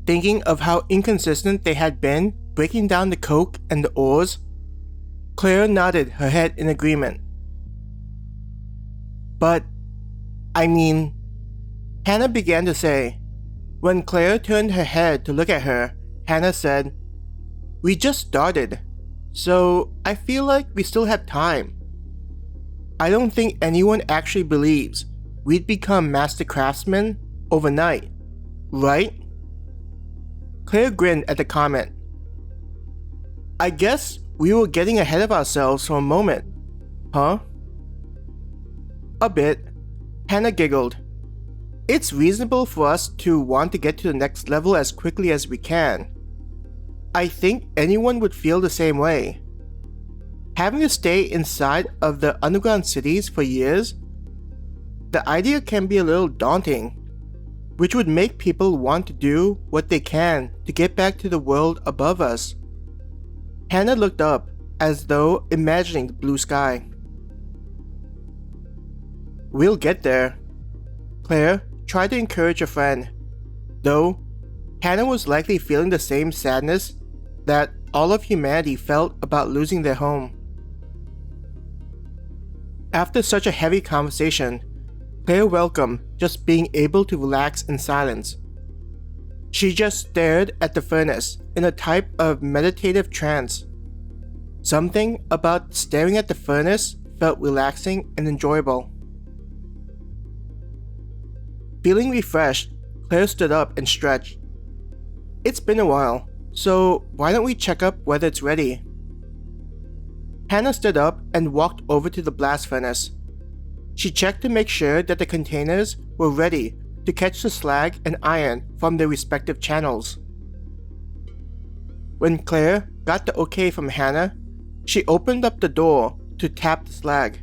Thinking of how inconsistent they had been breaking down the coke and the ores, Claire nodded her head in agreement. But, Hannah began to say. When Claire turned her head to look at her, Hannah said, "We just started, so I feel like we still have time. I don't think anyone actually believes we'd become master craftsmen overnight, right?" Claire grinned at the comment. "I guess we were getting ahead of ourselves for a moment, huh?" "A bit," Hannah giggled. "It's reasonable for us to want to get to the next level as quickly as we can. I think anyone would feel the same way. Having to stay inside of the underground cities for years, the idea can be a little daunting, which would make people want to do what they can to get back to the world above us." Hannah looked up as though imagining the blue sky. "We'll get there." Claire tried to encourage her friend, though Hannah was likely feeling the same sadness that all of humanity felt about losing their home. After such a heavy conversation, Claire welcomed just being able to relax in silence. She just stared at the furnace in a type of meditative trance. Something about staring at the furnace felt relaxing and enjoyable. Feeling refreshed, Claire stood up and stretched. "It's been a while, so why don't we check up whether it's ready?" Hannah stood up and walked over to the blast furnace. She checked to make sure that the containers were ready to catch the slag and iron from their respective channels. When Claire got the okay from Hannah, she opened up the door to tap the slag.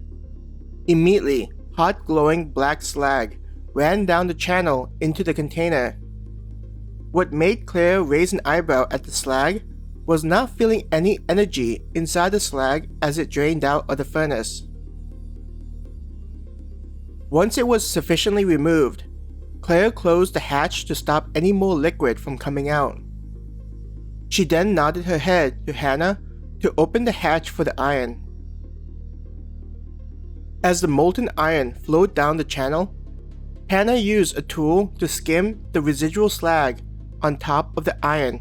Immediately, hot glowing black slag ran down the channel into the container. What made Claire raise an eyebrow at the slag was not feeling any energy inside the slag as it drained out of the furnace. Once it was sufficiently removed, Claire closed the hatch to stop any more liquid from coming out. She then nodded her head to Hannah to open the hatch for the iron. As the molten iron flowed down the channel, Hannah used a tool to skim the residual slag on top of the iron.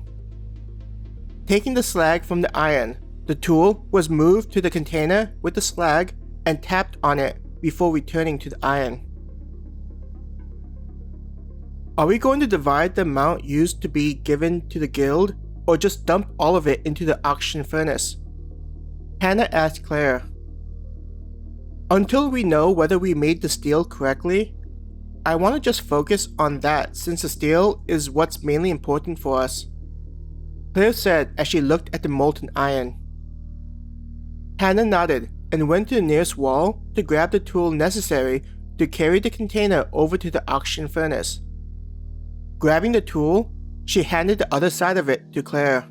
Taking the slag from the iron, the tool was moved to the container with the slag and tapped on it before returning to the iron. "Are we going to divide the amount used to be given to the guild, or just dump all of it into the auction furnace?" Hannah asked Claire. "Until we know whether we made the steel correctly, I want to just focus on that since the steel is what's mainly important for us," Claire said as she looked at the molten iron. Hannah nodded and went to the nearest wall to grab the tool necessary to carry the container over to the auction furnace. Grabbing the tool, she handed the other side of it to Claire.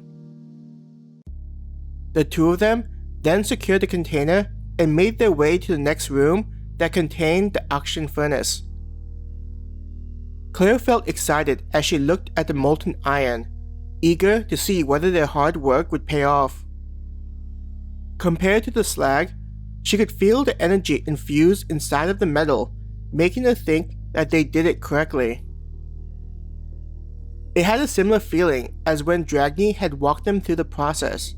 The two of them then secured the container and made their way to the next room that contained the auction furnace. Claire felt excited as she looked at the molten iron, eager to see whether their hard work would pay off. Compared to the slag, she could feel the energy infused inside of the metal, making her think that they did it correctly. It had a similar feeling as when Dragny had walked them through the process,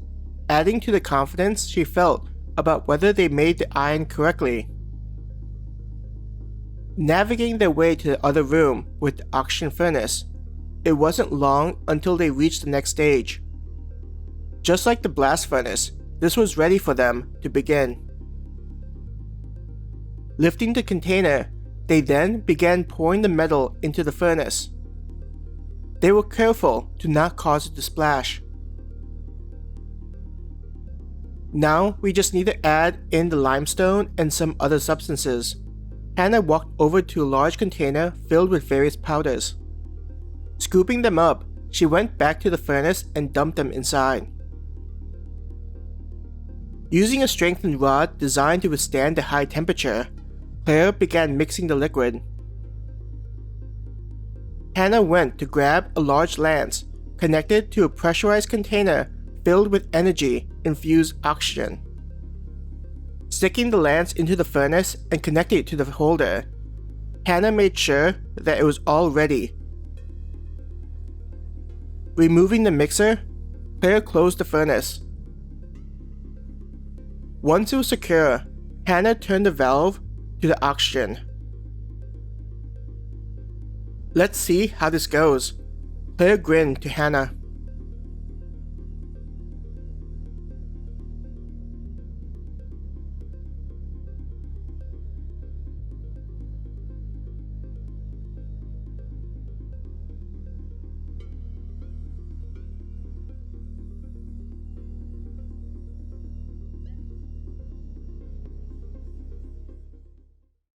adding to the confidence she felt about whether they made the iron correctly. Navigating their way to the other room with the auction furnace, it wasn't long until they reached the next stage. Just like the blast furnace, this was ready for them to begin. Lifting the container, they then began pouring the metal into the furnace. They were careful to not cause it to splash. Now we just need to add in the limestone and some other substances. Hannah walked over to a large container filled with various powders. Scooping them up, she went back to the furnace and dumped them inside. Using a strengthened rod designed to withstand the high temperature, Claire began mixing the liquid. Hannah went to grab a large lance connected to a pressurized container filled with energy-infused oxygen. Sticking the lance into the furnace and connecting it to the holder, Hannah made sure that it was all ready. Removing the mixer, Claire closed the furnace. Once it was secure, Hannah turned the valve to the oxygen. "Let's see how this goes," Claire grinned to Hannah.